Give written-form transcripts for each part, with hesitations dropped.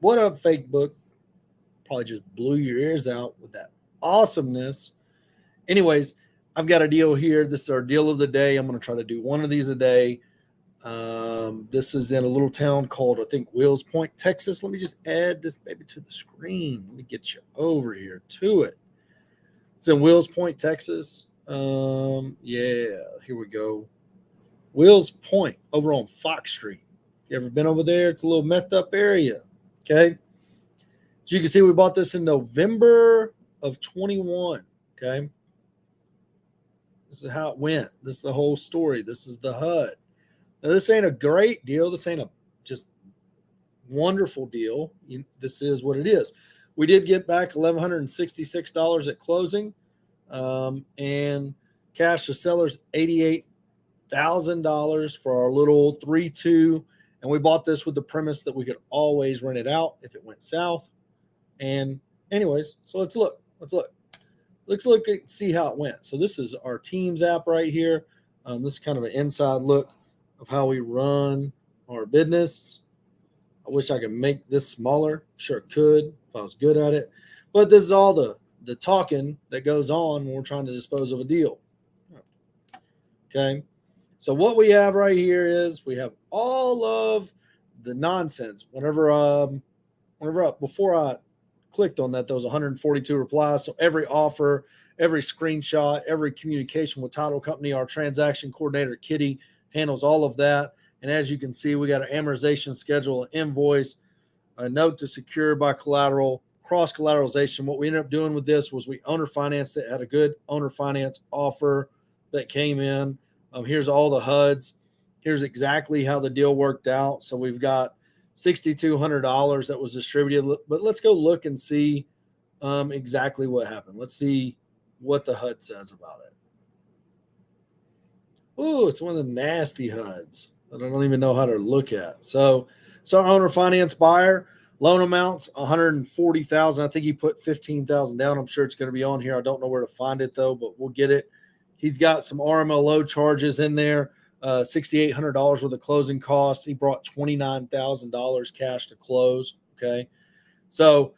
What up, fake book? Probably just blew your ears out with that awesomeness. Anyways, I've got a deal here. This is our deal of the day. I'm going to try to do one of these a day. This is in a little town called, I think, Wills Point, Texas. Let me just add this baby to the screen. Let me get you over here to it. It's in Wills Point, Texas. Yeah, here we go. Wills Point over on Fox Street. You ever been over there? It's a little messed up area. Okay. As you can see, we bought this in November of 21. Okay. This is how it went. This is the whole story. This is the HUD. Now, this ain't a great deal. This ain't a just wonderful deal. This is what it is. We did get back $1,166 at closing, and cash to sellers $88,000 for our little 3-2. And we bought this with the premise that we could always rent it out if it went south. And anyways, so let's look. Let's look and see how it went. So this is our Teams app right here. This is kind of an inside look of how we run our business. I wish I could make this smaller. Sure could if I was good at it. But this is all the talking that goes on when we're trying to dispose of a deal. Okay. So what we have right here is we have all of the nonsense. Before I clicked on that, there was 142 replies. So every offer, every screenshot, every communication with title company, our transaction coordinator, Kitty, handles all of that. And as you can see, we got an amortization schedule, an invoice, a note to secure by collateral, cross collateralization. What we ended up doing with this was we owner financed it, had a good owner finance offer that came in. Here's all the HUDs. Here's exactly how the deal worked out. So we've got $6,200 that was distributed. But let's go look and see exactly what happened. Let's see what the HUD says about it. Ooh, it's one of the nasty HUDs that I don't even know how to look at. So our owner finance buyer, loan amounts $140,000. I think he put $15,000 down. I'm sure it's going to be on here. I don't know where to find it though, but we'll get it. He's got some RMLO charges in there, $6,800 worth of closing costs. He brought $29,000 cash to close. Okay. So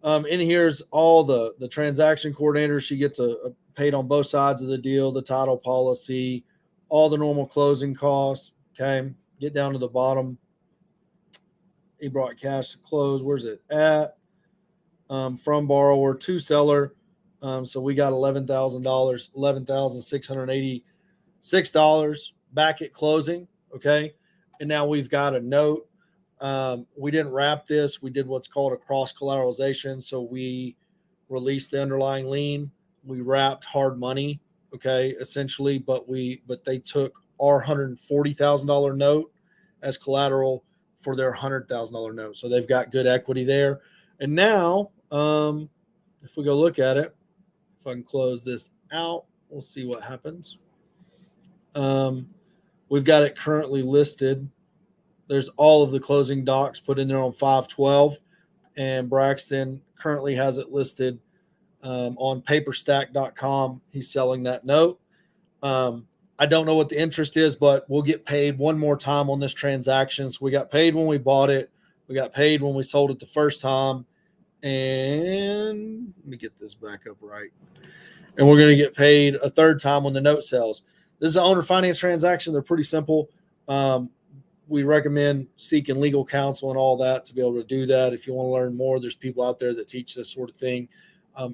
in here's all the transaction coordinator. She gets a paid on both sides of the deal, the title policy, all the normal closing costs. Okay. Get down to the bottom. He brought cash to close. Where's it at? From borrower to seller. So we got $11,000, $11,686 back at closing. Okay. And now we've got a note. We didn't wrap this. We did what's called a cross collateralization. So we released the underlying lien. We wrapped hard money. Okay. Essentially, but they took our $140,000 note as collateral for their $100,000 note. So they've got good equity there. And now, if we go look at it, if I can close this out, we'll see what happens. We've got it currently listed. There's all of the closing docs put in there on 5/12, and Braxton currently has it listed on paperstack.com. He's selling that note. I don't know what the interest is, but we'll get paid one more time on this transaction. So we got paid when we bought it. We got paid when we sold it the first time. And let me get this back up right. And we're going to get paid a third time when the note sells. This is an owner finance transaction. They're pretty simple. We recommend seeking legal counsel and all that to be able to do that. If you want to learn more, there's people out there that teach this sort of thing.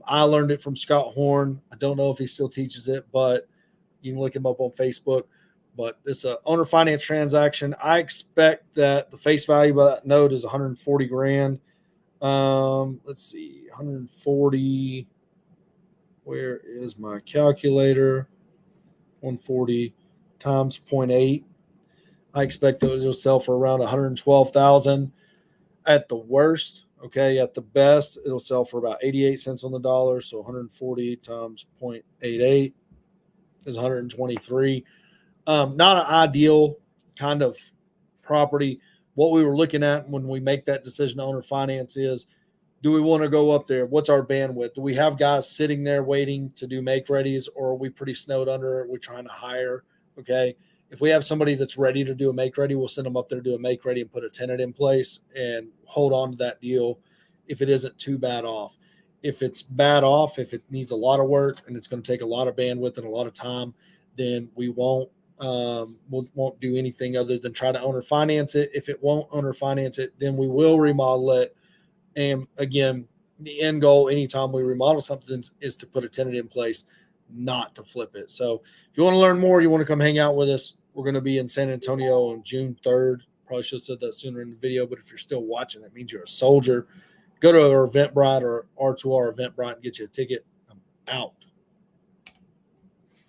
I learned it from Scott Horn. I don't know if he still teaches it, but you can look him up on Facebook. But this is an owner finance transaction. I expect that the face value of that note is $140,000. Let's see, 140. Where is my calculator? 140 times 0.8. I expect that it'll sell for around $112,000 at the worst. Okay, at the best, it'll sell for about 88 cents on the dollar. So 140 times 0.88 is 123. Not an ideal kind of property. What we were looking at when we make that decision to owner finance is, do we want to go up there? What's our bandwidth? Do we have guys sitting there waiting to do make readies, or are we pretty snowed under? Are we trying to hire? Okay. if we have somebody that's ready to do a make ready, we'll send them up there to do a make ready and put a tenant in place and hold on to that deal if it isn't too bad off. If it's bad off, if it needs a lot of work and it's going to take a lot of bandwidth and a lot of time, then we won't do anything other than try to owner finance it. If it won't owner finance it, then we will remodel it. And again, the end goal anytime we remodel something is to put a tenant in place, not to flip it. So if you want to learn more, you want to come hang out with us, we're going to be in San Antonio on June 3rd. Probably should have said that sooner in the video, but if you're still watching, that means you're a soldier. Go to our Eventbrite or R2R Eventbrite and get you a ticket. I'm out.